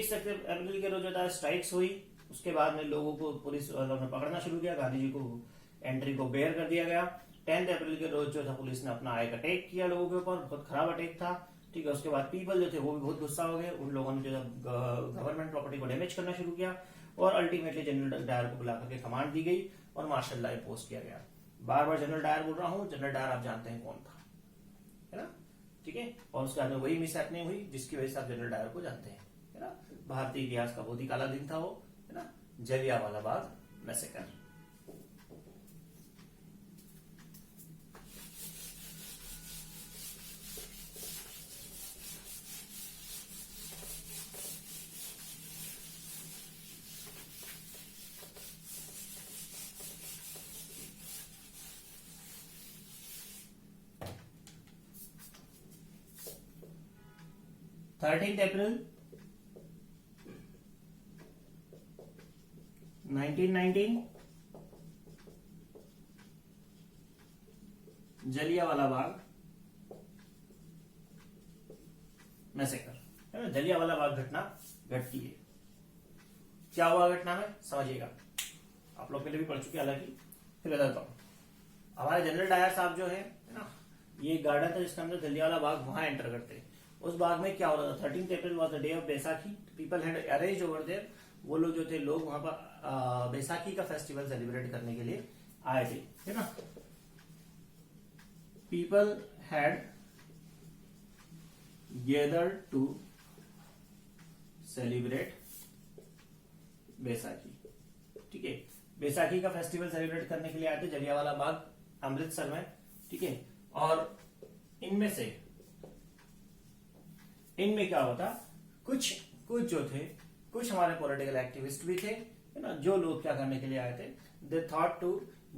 26 अप्रैल के रोज जो था स्ट्राइक्स हुई, उसके बाद में लोगों को पुलिस वालों ने पकड़ना शुरू किया, गांधी जी को एंट्री को बेयर कर दिया गया। 10 अप्रैल के रोज जो था पुलिस ने अपना एक अटैक किया लोगों के ऊपर, बहुत खराब अटैक था, ठीक है। उसके बाद पीपल जो थे वो भी बहुत गुस्सा हो गए, उन लोगों ने जो गवर्नमेंट प्रॉपर्टी को डैमेज करना शुरू किया और अल्टीमेटली जनरल डायर को बुलाकर के कमांड दी गई और मार्शल लॉ पोस्ट किया गया। बार बार जनरल डायर बोल रहा हूँ, जनरल डायर आप जानते हैं कौन था, है ना, ठीक है। और उसके बाद में वही मिस हैपनिंग हुई जिसकी वजह से आप जनरल डायर को जानते हैं, है ना। भारतीय इतिहास का बहुत ही काला दिन था वो, है ना, जलियांवाला बाग मैसेकर। अप्रैल 1919 जलियांवाला बाग मैसेकर, है ना। जलियांवाला बाग घटना घटती है। क्या हुआ घटना में समझिएगा, आप लोग पहले भी पढ़ चुके, हालांकि फिर बताता हूं। हमारे जनरल डायर साहब जो है ना, ये गार्डन था जिसके अंदर जलियांवाला बाग, वहां एंटर करते हैं। उस बाग में क्या हो रहा था, 13 April was the day of Baisakhi, people had arranged over there. वो लोग जो थे, लोग वहां पर बैसाखी का फेस्टिवल सेलिब्रेट करने के लिए आए थे, है ना। People had gathered to celebrate Baisakhi, ठीक है। बैसाखी का फेस्टिवल सेलिब्रेट करने के लिए आए थे जलियांवाला बाग अमृतसर में, ठीक है। और इनमें क्या होता, कुछ जो थे, कुछ हमारे पॉलिटिकल एक्टिविस्ट भी थे, है ना, जो लोग क्या करने के लिए आए थे, दे थॉट टू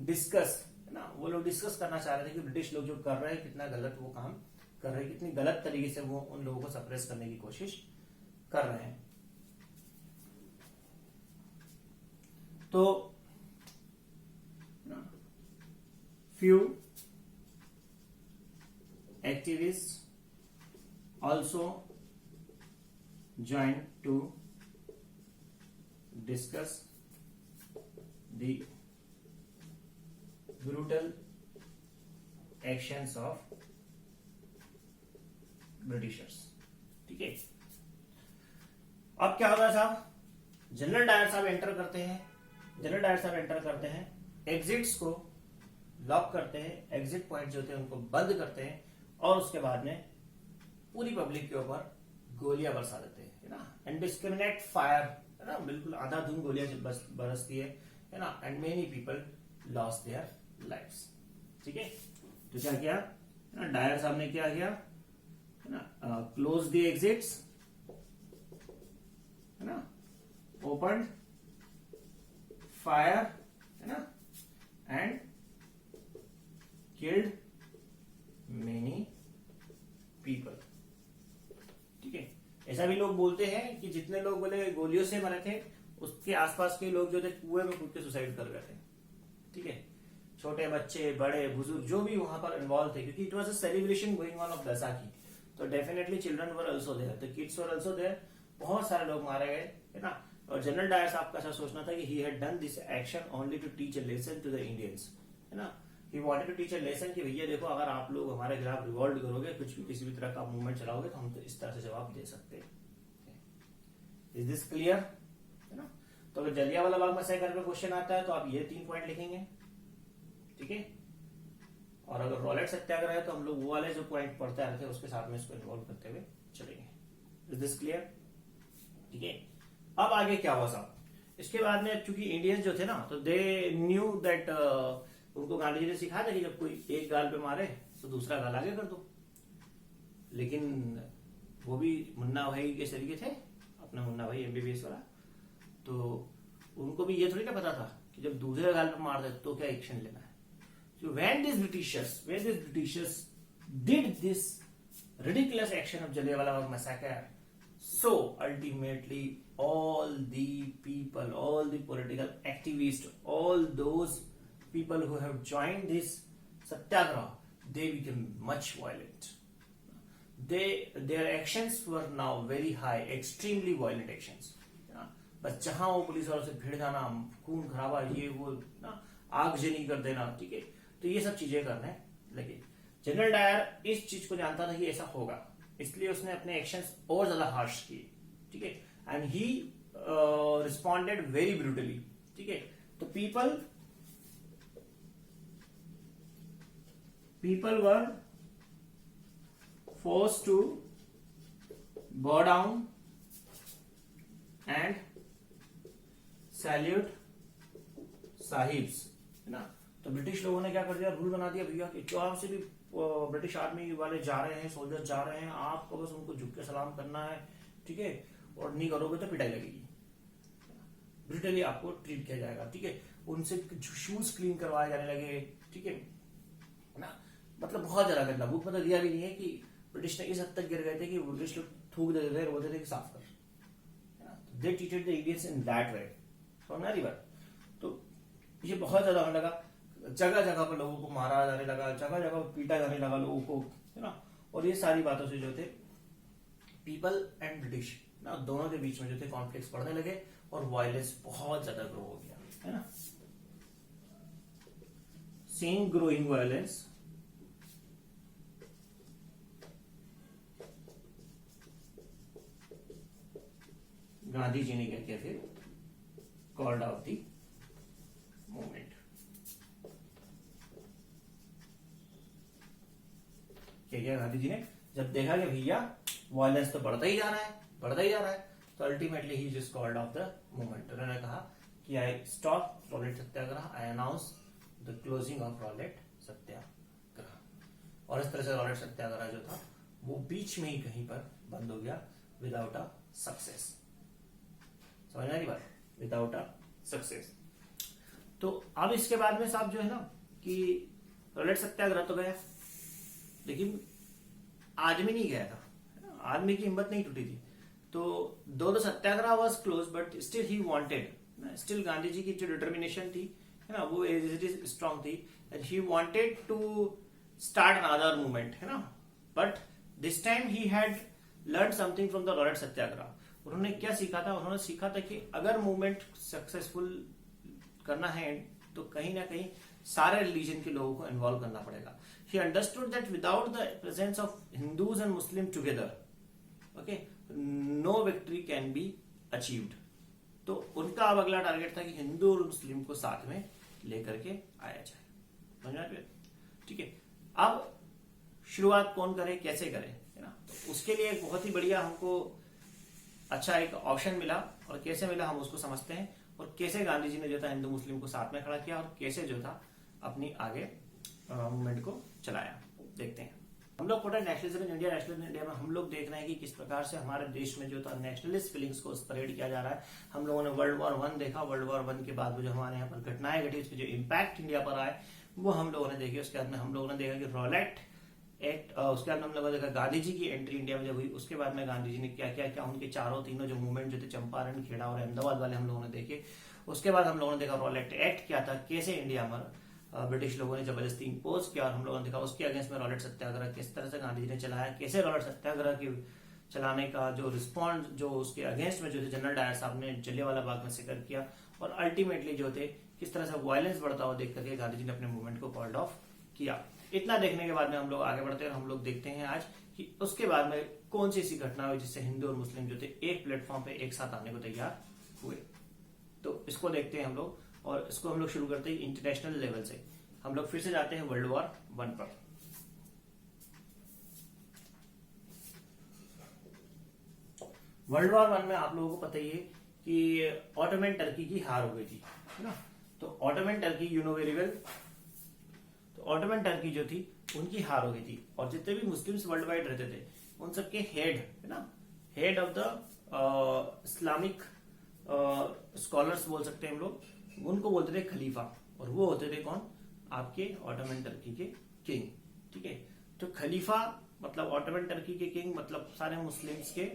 डिस्कस, है ना। वो लोग डिस्कस करना चाह रहे थे कि ब्रिटिश लोग जो कर रहे हैं कितना गलत वो काम कर रहे हैं, कितनी गलत तरीके से वो उन लोगों को सप्रेस करने की कोशिश कर रहे हैं। तो few activists also joined to discuss the brutal actions of Britishers, ठीक है। अब क्या होता है साहब, जनरल डायर साहब एंटर करते हैं, एग्जिट्स को लॉक करते हैं, एग्जिट पॉइंट जो थे उनको बंद करते हैं और उसके बाद में पूरी पब्लिक के ऊपर गोलियां बरसा देते हैं, है ना। इनडिस्क्रिमिनेट फायर, है ना, बिल्कुल आधाधुंध गोलियां बरसती है ना। And many people lost their lives, ठीक है। तो क्या किया ना, डायर साहब ने क्या किया, है ना, क्लोज द एग्जिट्स, है ना, ओपन फायर, है ना, एंड killed many people, ठीक है। ऐसा भी लोग बोलते हैं कि जितने लोग बोले गोलियों से मरे थे, उसके आसपास के लोग जो थे कुएं में कूद के सुसाइड कर गए थे, ठीक है। छोटे बच्चे, बड़े बुजुर्ग जो भी वहां पर इन्वॉल्व थे, क्योंकि it was a celebration going on of Baisakhi, तो definitely children were also there, तो किड्स वर आल्सो देयर। बहुत सारे लोग मारे गए, है ना। और जनरल डायर साहब का ऐसा सोचना था कि he had done this action only to teach a lesson to the Indians, है ना। He wanted to teach a lesson कि भैया देखो, अगर आप लोग हमारे खिलाफ रिवॉल्ट करोगे, कुछ भी किसी भी तरह का मूवमेंट चलाओगे, तो हम तो इस तरह से जवाब दे सकते हैं। इज दिस क्लियर, है ना। तो अगर जलियांवाला बाग मैसेकर पे क्वेश्चन आता है तो आप ये 3 पॉइंट लिखेंगे, ठीक है। और अगर रॉलेट सत्याग्रह है तो हम लोग वो वाले जो पॉइंट पढ़ते आ रहे थे उसके साथ में इसको इन्वॉल्व करते हुए चलेंगे। इज दिस क्लियर, ठीक है। अब आगे क्या हुआ साहब, इसके बाद में चूंकि इंडियंस जो थे ना, तो दे न्यू दैट, उनको गांधी जी ने सिखाया था कि जब कोई एक गाल पे मारे तो दूसरा गाल आगे कर दो। लेकिन वो भी मुन्ना भाई के तरीके थे, अपना मुन्ना भाई एमबीबीएस वाला, तो उनको भी ये थोड़ी ना पता था कि जब दूसरे गाल पे मार दे तो क्या एक्शन लेना है। So when these Britishers did this ridiculous action of Jallianwala Bagh massacre, so ultimately all the people, all the political activists, all those people who have joined this satyagraha, they became much violent. their actions were now very high, extremely violent actions. बस जहां वो police वालों से भिड़ जाना, खून खराबा, ये वो ना, आगजनी कर देना, ठीक है, तो ये सब चीजें करने लगे। जनरल डायर इस चीज को जानता था कि ऐसा होगा, इसलिए उसने अपने एक्शंस और ज्यादा हार्श किए, ठीक है, and he responded very brutally, ठीक है। तो people were forced to bow down and salute sahibs, है ना। तो ब्रिटिश लोगों ने क्या कर दिया, रूल बना दिया भैया कि जो से भी ब्रिटिश आर्मी वाले जा रहे हैं, सोल्जर्स जा रहे हैं, आपको बस उनको झुक के सलाम करना है, ठीक है, और नहीं करोगे तो पिटाई लगेगी, ब्रिटली आपको ट्रीट किया जाएगा, ठीक है। उनसे शूज क्लीन करवाए जाने लगे, ठीक है ना। मतलब बहुत ज्यादा गंदा, बुक मतलब दिया भी नहीं है कि ब्रिटिश ने इस हद तक गिर गए थे कि ब्रिटिश लोग थूक देते थे, बोलते थे कि साफ कर, they treated the Indians in that way, समझ आ रही बात। तो ये बहुत ज्यादा होने लगा, जगह जगह पर लोगों को मारा जाने लगा, जगह जगह पर पीटा जाने लगा लोगों को, है ना। और ये सारी बातों से जो थे पीपल एंड ब्रिटिश ना, दोनों के बीच में जो थे कॉन्फ्लिक्ट्स बढ़ने लगे और वायलेंस बहुत ज्यादा ग्रो हो गया, है ना। Seeing growing violence, Gandhi ji ने क्या किया फिर, कॉल्ड आउट दी मूवमेंट। क्या किया गांधी जी ने, जब देखा कि भैया वायलेंस तो बढ़ता ही जा रहा है, बढ़ता ही जा रहा है, तो ultimately he just called off the movement. उन्होंने कहा कि I stop Rowlatt satyagraha, I announce the closing of Rowlatt satyagraha. और इस तरह से रॉलेट सत्याग्रह जो था वो बीच में ही कहीं पर बंद हो गया, विदाउट अ सक्सेस, समझ रही बात, विदाउट अ सक्सेस। तो अब इसके बाद में साहब जो है ना कि रॉलेट सत्याग्रह तो गया, लेकिन आदमी नहीं गया था, आदमी की हिम्मत नहीं टूटी थी। तो दो satyagraha was close but still he wanted, still Gandhi ji की जो डिटर्मिनेशन थी, है ना, वो स्ट्रांग थी, and he wanted to start another movement, है ना। But this time he had learn something from the Rowlatt satyagraha. उन्होंने क्या सीखा था, उन्होंने सीखा था कि अगर मूवमेंट सक्सेसफुल करना है तो कहीं ना कहीं सारे रिलीजन के लोगों को इन्वॉल्व करना पड़ेगा। He understood that without the presence of Hindus and Muslims together, okay, no victory can be achieved. तो उनका अब अगला टारगेट था कि हिंदू और मुस्लिम को साथ में लेकर के आया जाए, समझ में, ठीक है। अब शुरुआत कौन करे, कैसे करे, है ना। तो उसके लिए एक बहुत ही बढ़िया हमको अच्छा एक ऑप्शन मिला, और कैसे मिला हम उसको समझते हैं, और कैसे गांधी जी ने जो था हिंदू मुस्लिम को साथ में खड़ा किया, और कैसे जो था अपनी आगे मूवमेंट को चलाया, देखते हैं। हम लोग total nationalism in India, nationalism in India में हम लोग देख रहे हैं कि किस प्रकार से हमारे देश में जो था नेशनलिस्ट फीलिंग्स को स्प्रेड किया जा रहा है। हम लोगों ने वर्ल्ड वॉर 1 देखा, वर्ल्ड वॉर 1 के बाद जो हमारे यहाँ पर घटनाएं घटी, उसके जो इम्पैक्ट इंडिया पर आए वो हम लोगों ने देखे। उसके बाद में हम लोगों ने देखा कि रॉलेट एक्ट, उसके बाद हम लोगों ने देखा गांधी जी की एंट्री इंडिया में जब हुई, उसके बाद में गांधी जी ने क्या क्या क्या उनके तीनों जो मूवमेंट जो थे, चंपारण, खेड़ा और अहमदाबाद वाले हम लोगों ने देखे। उसके बाद हम लोगों ने देखा रॉलेट एक्ट क्या था, कैसे इंडिया में ब्रिटिश लोगों ने जबरदस्ती इंपोज किया, और हम लोगों ने देखा उसके अगेंस्ट में रॉलेट सत्याग्रह किस तरह से गांधी जी ने चलाया, कैसे रॉलेट सत्याग्रह की चलाने का जो रिस्पॉन्स जो उसके अगेंस्ट में जो थे जनरल डायर साहब ने जलियांवाला बाग में जिक्र किया, और अल्टीमेटली जो थे किस तरह से वायलेंस बढ़ता हुआ देख करके गांधी जी ने अपने मूवमेंट को कॉल्ड ऑफ किया। इतना देखने के बाद में हम लोग आगे बढ़ते हैं, हम लोग देखते हैं आज कि उसके बाद में कौन सी ऐसी घटना हुई जिससे हिंदू और मुस्लिम जो थे एक प्लेटफॉर्म पे एक साथ आने को तैयार हुए। तो इसको देखते हैं हम लोग, और इसको हम लोग शुरू करते हैं इंटरनेशनल लेवल से। हम लोग फिर से जाते हैं वर्ल्ड वॉर 1 पर। वर्ल्ड वॉर 1 में आप लोगों को पता ही है कि ऑटोमन टर्की की हार हो गई थी, है ना। तो Ottoman Turkey you know very well, तो ऑटोमन टर्की जो थी उनकी हार हो गई थी, और जितने भी मुस्लिम्स वर्ल्ड वाइड रहते थे उन सबके हेड, है ना, head of the Islamic scholars बोल सकते हैं हम लोग, उनको बोलते थे खलीफा, और वो होते थे कौन, आपके ऑटोमन टर्की के किंग, ठीक है। तो खलीफा मतलब ऑटोमन टर्की के किंग, मतलब सारे मुस्लिम्स के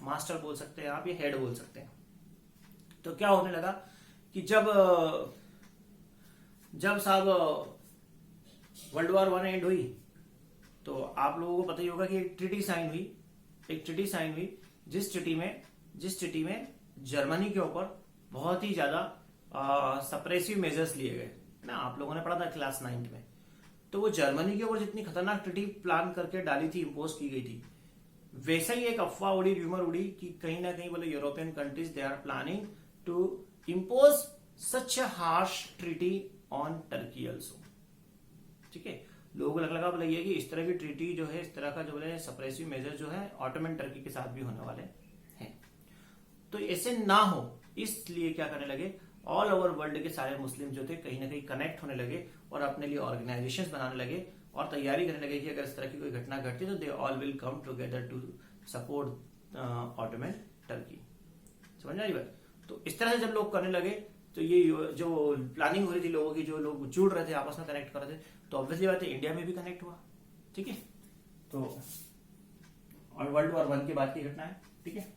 मास्टर बोल सकते हैं आप, ये हेड बोल सकते हैं। तो क्या होने लगा कि जब साहब वर्ल्ड वॉर 1 एंड हुई, तो आप लोगों को पता ही होगा कि एक ट्रीटी साइन हुई जिस ट्रीटी में जर्मनी के ऊपर बहुत ही ज्यादा सप्रेसिव मेजर्स लिए गए ना, आप लोगों ने पढ़ा था क्लास 9 में। तो वो जर्मनी के ऊपर जितनी खतरनाक ट्रीटी प्लान करके डाली थी, इम्पोज की गई थी, वैसा ही एक अफवाह उड़ी, र्यूमर उड़ी कि कहीं ना कहीं बोले European countries they are planning to impose such a harsh treaty on Turkey also. ठीक है, लोगों को लगा बोले ये कि इस तरह की ट्रीटी जो है, इस तरह का जो बोले सप्रेसिव मेजर जो है ऑटोमन टर्की के साथ भी होने वाले हैं। तो ऐसे ना हो इसलिए क्या करने लगे, ऑल ओवर वर्ल्ड के सारे मुस्लिम जो थे कहीं ना कहीं कनेक्ट होने लगे और अपने लिए ऑर्गेनाइजेशंस बनाने लगे और तैयारी करने लगे कि अगर इस तरह की कोई घटना घटती तो they all will come together to support Ottoman Turkey. समझ आई बात? तो इस तरह से जब लोग करने लगे तो ये जो प्लानिंग हो रही थी लोगों की, जो लोग जुड़ रहे थे आपस में कनेक्ट कर रहे थे, तो ऑब्वियसली बात है इंडिया में भी कनेक्ट हुआ। ठीक है, तो और वर्ल्ड वॉर 1 के बाद की घटना है। ठीक है,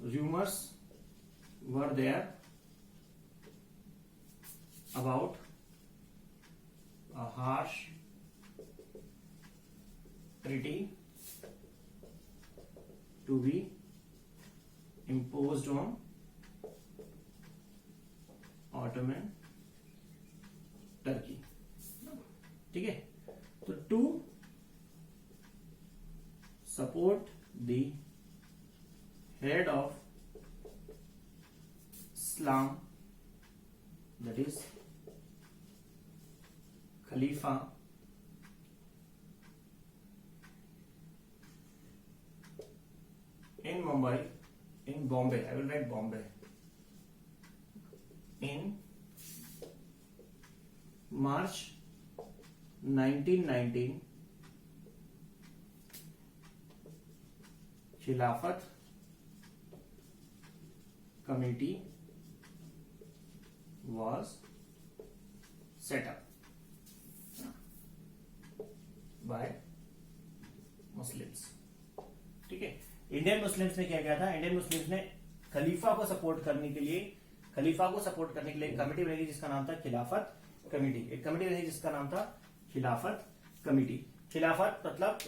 rumors were there about a harsh treaty to be imposed on Ottoman Turkey। ठीक है, तो to support the head of Islam, that is Khalifa in Mumbai, in Bombay, I will write Bombay, in March 1919, Khilafat committee was set up by Muslims। ठीक है, Indian Muslims ने क्या किया था, Indian Muslims ने खलीफा को सपोर्ट करने के लिए एक कमेटी बनाई जिसका नाम था खिलाफत कमेटी। एक कमेटी बनाई जिसका नाम था खिलाफत कमेटी। खिलाफत मतलब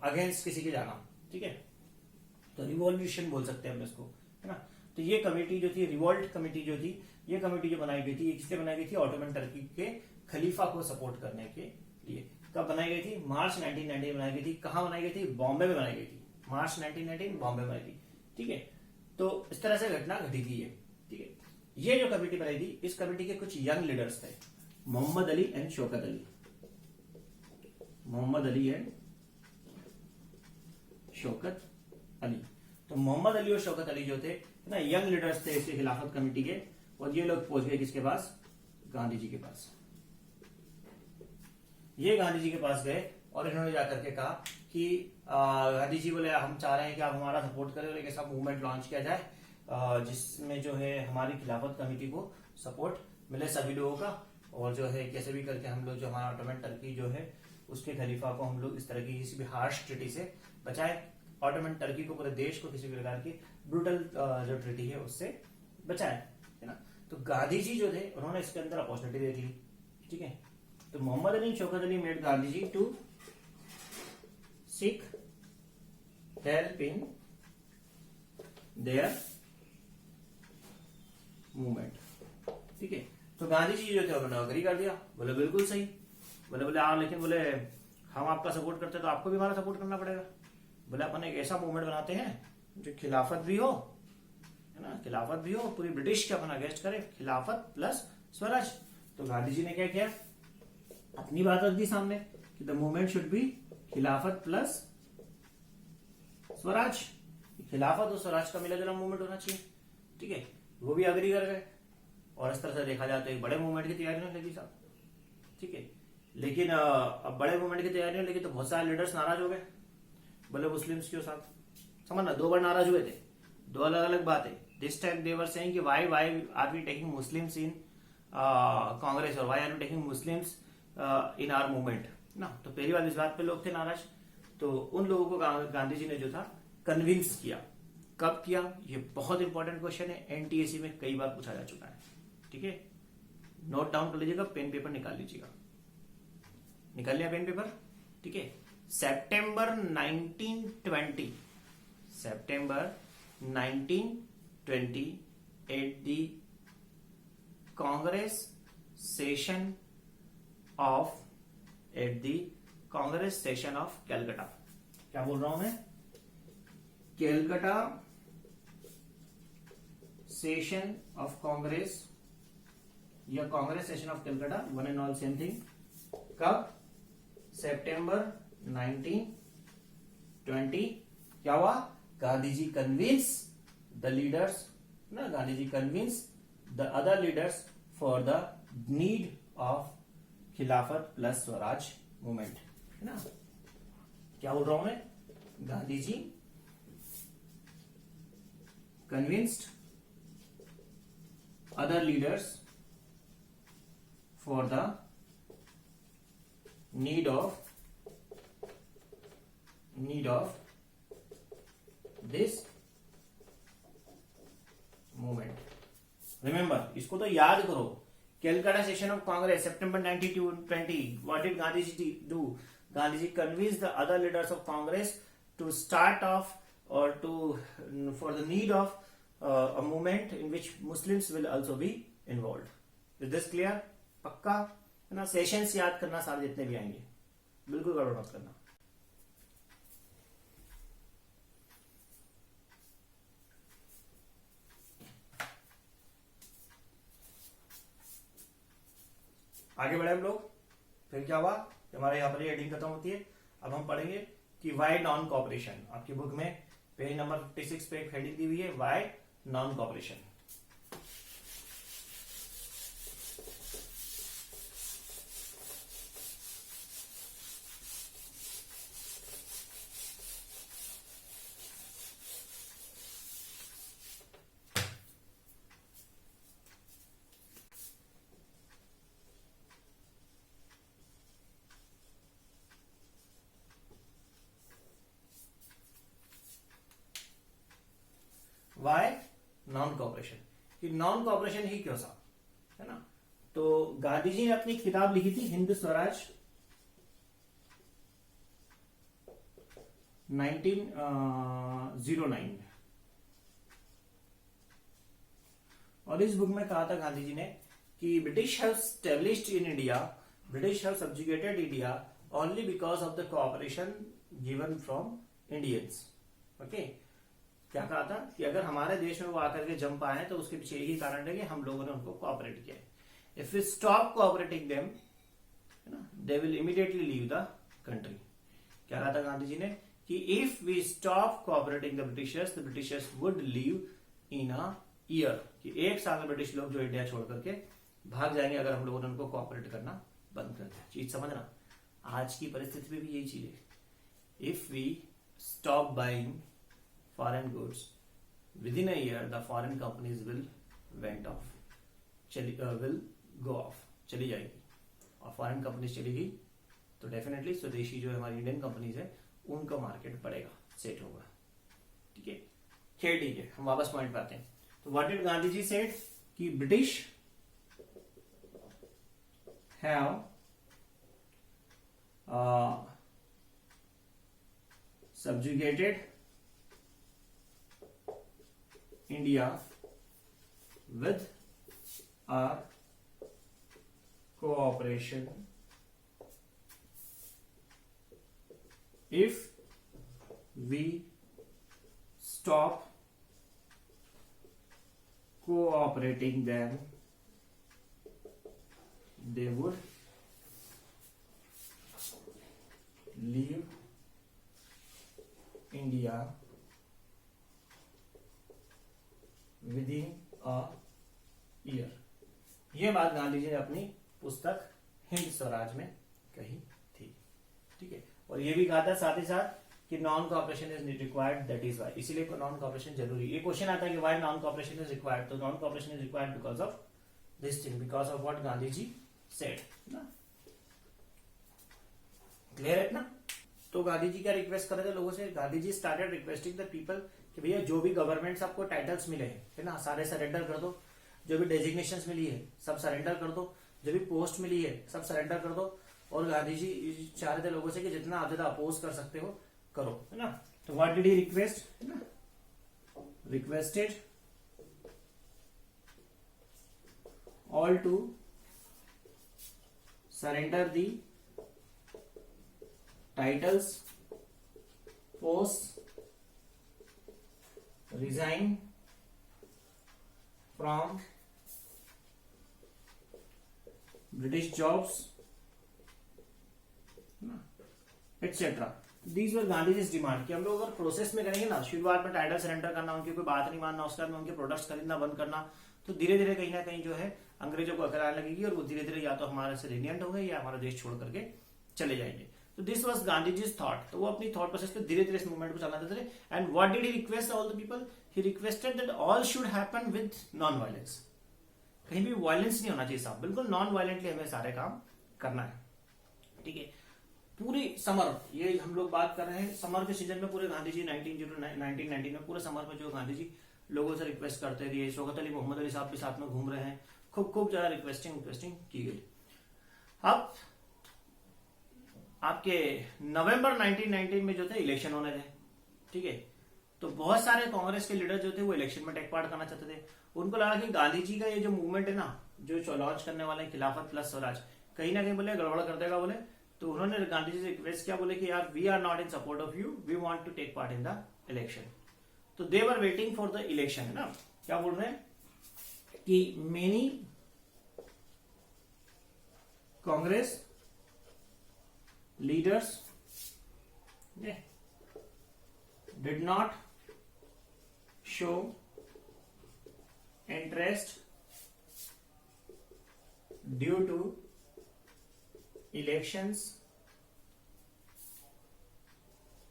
अगेंस्ट किसी के जाना। ठीक है, तो रिवॉल्यूशन बोल सकते हैं हम इसको, है ना। तो ये कमेटी जो थी, रिवोल्ट कमेटी जो थी, ये कमेटी जो बनाई गई थी, किससे बनाई गई थी, ऑटोमन टर्की के खलीफा को सपोर्ट करने के लिए। कब बनाई गई थी, मार्च 1919 बनाई गई थी। कहां बनाई गई थी, बॉम्बे में बनाई गई थी। मार्च 1919 बॉम्बे में बनाई थी। ठीक है, तो इस तरह से घटना घटी थी ये। ठीक है, ये जो कमेटी बनाई थी, इस कमेटी के कुछ यंग लीडर्स थे, मोहम्मद अली एंड शौकत अली। मोहम्मद अली एंड शौकत अली। तो मोहम्मद अली और शौकत अली जो थे ना, यंग लीडर्स थे इसके खिलाफत कमेटी के, और ये लोग पहुंच गए किसके पास, गांधी जी के पास। ये गांधी जी के पास गए और इन्होंने जाकर के कहा कि गांधी जी बोले हम चाह रहे हैं कि आप हमारा सपोर्ट करें और एक ऐसा मूवमेंट लॉन्च किया जाए जिसमें जो है हमारी खिलाफत कमेटी को सपोर्ट मिले सभी लोगों का, और जो है कैसे भी करके हम लोग जो हमारा ऑटोमन टर्की जो है उसके खलीफा को हम लोग इस तरह की किसी भी हार्श ट्रीटी से बचाए। ऑटोमन टर्की को, पूरे देश को किसी भी प्रकार की ब्रूटल जो ट्रीटी है उससे बचाए, है ना। तो गांधी जी जो थे उन्होंने इसके अंदर अपॉर्चुनिटी देख ली। ठीक है, तो Mohammad Ali Shaukat Ali made Gandhi ji to seek help in their movement. ठीक है, तो गांधी जी जो थे उन्होंने अग्री कर दिया, बोले बिल्कुल सही। बोले लेकिन बोले हम आपका सपोर्ट करते तो आपको भी हमारा सपोर्ट करना पड़ेगा। बोले अपन एक ऐसा मूवमेंट बनाते हैं जो खिलाफत भी हो, है ना, खिलाफत भी हो, पूरी ब्रिटिश के अपन अगेंस्ट करे, खिलाफत प्लस स्वराज। तो गांधी जी ने क्या किया, अपनी बात रख दी सामने कि द मूवमेंट शुड बी खिलाफत प्लस स्वराज। खिलाफत और स्वराज का मिला जुला मूवमेंट होना चाहिए। ठीक है, वो भी अग्री कर गए, और इस तरह से देखा जाए तो एक बड़े मूवमेंट की तैयारी होने लगी साहब। ठीक है, लेकिन अब बड़े मूवमेंट की तैयारी होने लगी तो बहुत सारे लीडर्स नाराज हो गए, बोले मुस्लिम्स के साथ। समझना, 2 बार नाराज हुए थे, 2 अलग अलग बातें। This time they were saying कि why are we taking Muslims in Congress, और why are we taking Muslims in our movement ना। तो पहली बार इस बात पे लोग थे नाराज। तो उन लोगों को गांधी जी ने जो था कन्विंस किया। कब किया, ये बहुत इंपॉर्टेंट क्वेश्चन है, एनटीएसी में कई बार पूछा जा चुका है। ठीक है, नोट डाउन कर लीजिएगा, पेन पेपर निकाल लीजिएगा। निकाल लिया पेन पेपर, ठीक है। सितंबर 1920, सितंबर 1920 at the Congress session of Calcutta. क्या बोल रहा हूं मैं? कैलकाटा सेशन ऑफ कांग्रेस या Congress session of Calcutta, one and all same thing. कब? सितंबर 1920। क्या हुआ? Gandhi ji convince the leaders ना, Gandhi ji convince the other leaders for the need of Khilafat plus swaraj movement, है ना। क्या बोल रहा हूं मैं? Gandhi ji convinced other leaders for the need of this movement. Remember, इसको तो याद करो। Calcutta session of Congress September 1920। What did Gandhi ji do? Gandhi ji convince the other leaders of Congress to start off और to for the need of a movement in which Muslims will also be involve. Is this clear? पक्का है ना। Sessions याद करना सारे जितने भी आएंगे, बिल्कुल गड़बड़ मत करना। आगे बढ़े हम लोग। फिर क्या हुआ? हमारे यहाँ पर हेडिंग खत्म होती है। अब हम पढ़ेंगे कि वाई नॉन कॉपरेशन। आपकी बुक में पेज नंबर 56 पे एक हेडिंग दी हुई है, why non cooperation. Why non cooperation, कि नॉन कॉपरेशन ही क्यों सा, है ना। तो गांधी जी ने अपनी किताब लिखी थी हिंद स्वराज 1909, और इस बुक में कहा था गांधी जी ने कि British have established in India, British have subjugated India only because of the cooperation given from Indians. Okay, क्या कहा था कि अगर हमारे देश में वो आकर के जम पाए हैं तो उसके पीछे यही कारण है कि हम लोगों ने उनको कोऑपरेट किया है। If we stop cooperating them, है ना, they will immediately leave the country. क्या कहा था गांधी जी ने कि if we stop cooperating the Britishers would leave in a year, कि एक साल में ब्रिटिश लोग जो इंडिया छोड़ करके भाग जाएंगे अगर हम लोगों ने उनको कोऑपरेट करना बंद कर दिया। चीज समझना, आज की परिस्थिति में भी यही चीज है। If we stop buying foreign goods within a year, the foreign companies will go off, चली जाएगी। और फॉरेन कंपनीज चली गई तो डेफिनेटली स्वदेशी जो हमारी इंडियन कंपनीज है उनका मार्केट बढ़ेगा, सेट होगा। ठीक है, खैर ठीक है, हम वापस पॉइंट पे आते हैं। तो what did Gandhi ji said कि British have subjugated India with our cooperation. If we stop cooperating them, they would leave India within a year। यह बात गांधी जी ने अपनी पुस्तक हिंद स्वराज में कही थी। ठीक है, और ये भी कहा था साथ ही साथ कि non cooperation is required, that is why. इसीलिए नॉन कॉपरेशन जरूरी। ये क्वेश्चन आता है कि why non cooperation is required, तो non cooperation is required because of this thing, because of what Gandhi ji said ना। क्लियर है ना। तो गांधी जी क्या रिक्वेस्ट कर रहे थे लोगों से? Gandhi ji started requesting the people कि भैया जो भी गवर्नमेंट आपको टाइटल्स मिले हैं, है ना, सारे सरेंडर कर दो। जो भी डेजिग्नेशंस मिली है सब सरेंडर कर दो। जो भी पोस्ट मिली है सब सरेंडर कर दो। और गांधी जी चाह रहे थे लोगों से कि जितना आप ज्यादा अपोज कर सकते हो करो, है ना। तो व्हाट डिड ही रिक्वेस्ट, है ना, requested all to surrender the titles, post, resign from British jobs etcetera. These were Gandhiji's demand कि हम लोग अगर प्रोसेस में करेंगे ना, शुरुआत में टाइटल सरेंडर करना, उनकी कोई बात नहीं मानना, उसके बाद में उनके प्रोडक्ट्स खरीदना बंद करना, तो धीरे धीरे कहीं ना कहीं जो है अंग्रेजों को अकल आने लगेगी और वो धीरे धीरे या तो हमारे से लीनियंट हो गए या हमारा देश छोड़ करके चले जाएंगे। तो दिस वाज गांधीजी's थॉट। तो वो अपनी थॉट प्रोसेस पे धीरे धीरे इस मूवमेंट को चलाते थे। And what did he request all the people, he requested that all should happen with non violence. कहीं भी वायलेंस नहीं होना चाहिए साहब, बिल्कुल नॉन वायलेंटली हमें सारे काम करना है, ठीक है। पूरी समर, ये हम लोग बात कर रहे हैं समर के सीजन में, पूरे गांधी जी 1919 में पूरे समर में जो गांधी जी लोगों से रिक्वेस्ट करते थे, शौकत अली मोहम्मद अली साहब के साथ में घूम रहे हैं, खूब ज्यादा रिक्वेस्टिंग की गई। अब आपके नवंबर 1919 में जो थे इलेक्शन होने थे, ठीक है। तो बहुत सारे कांग्रेस के लीडर जो थे वो इलेक्शन में टेक पार्ट करना चाहते थे। उनको लगा कि गांधी जी का ये जो मूवमेंट है ना, जो लॉन्च करने वाले हैं खिलाफत प्लस स्वराज, कहीं ना कहीं बोले गड़बड़ कर देगा बोले। तो उन्होंने गांधी जी से रिक्वेस्ट किया, बोले कि यार we are not in support of you, we want to take part in the election. तो they were waiting for the election, है ना। क्या बोल रहे हैं कि many Congress leaders did not show interest due to elections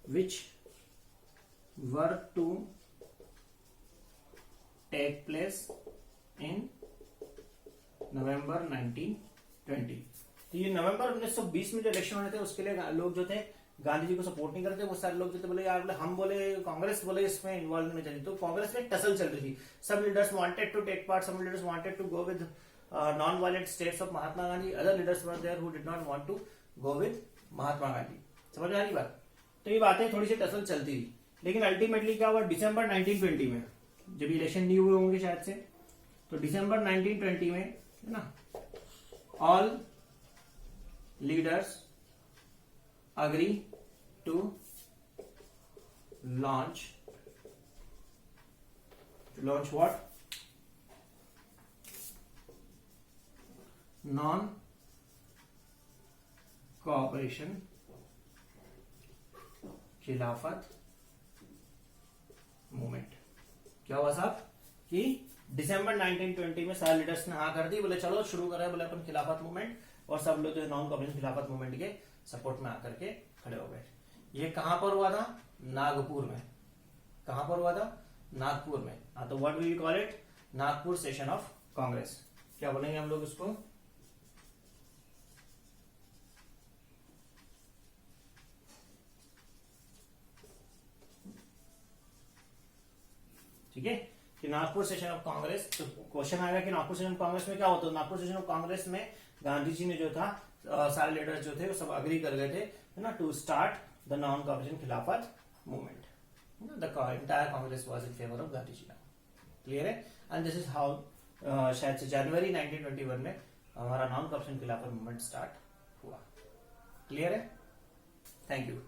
which were to take place in November 1920। तो ये नवंबर 1920 में जो इलेक्शन होने थे उसके लिए लोग जो थे गांधी जी को सपोर्ट नहीं करते। वो सारे लोग जो थे बोले यार, बोले हम बोले कांग्रेस बोले इसमें इन्वॉल्व नहीं चाहिए। तो कांग्रेस में टसल चल रही थी। सब leaders wanted to take part, some leaders wanted to go with non-violent steps of Mahatma Gandhi, other leaders were there who did not want to go with Mahatma Gandhi। समझ आ रही बात। तो ये बातें थोड़ी सी टसल चलती थी, लेकिन अल्टीमेटली क्या हुआ, दिसंबर 1920 में जब इलेक्शन नहीं हुए होंगे शायद से, तो दिसंबर 1920 में, है ना, all leaders agree to launch what, non cooperation Khilafat movement. क्या हुआ साहब कि दिसंबर 1920 में सारे लीडर्स ने हाँ कर दी, बोले चलो शुरू करें बोले अपन खिलाफत मूवमेंट, और सब लोग जो नॉन कोऑपरेशन खिलाफत मूवमेंट के सपोर्ट में आकर के खड़े हो गए। ये कहां पर हुआ था, नागपुर में। कहां पर हुआ था, नागपुर में। हाँ, तो what we call it, Nagpur session of Congress. क्या बोलेंगे हम लोग इसको, ठीक है, कि नागपुर सेशन ऑफ कांग्रेस। तो क्वेश्चन आएगा कि नागपुर सेशन ऑफ कांग्रेस में क्या होता है। नागपुर सेशन ऑफ कांग्रेस में गांधी जी ने जो था सारे लीडर्स जो थे वो सब अग्री कर गए थे, है ना, to start the non cooperation Khilafat movement. The entire Congress was in favour of Gandhi ji. Clear है। एंड दिस इज हाउ शायद से जनवरी 1921 में हमारा non cooperation Khilafat movement start हुआ। क्लियर है। Thank you.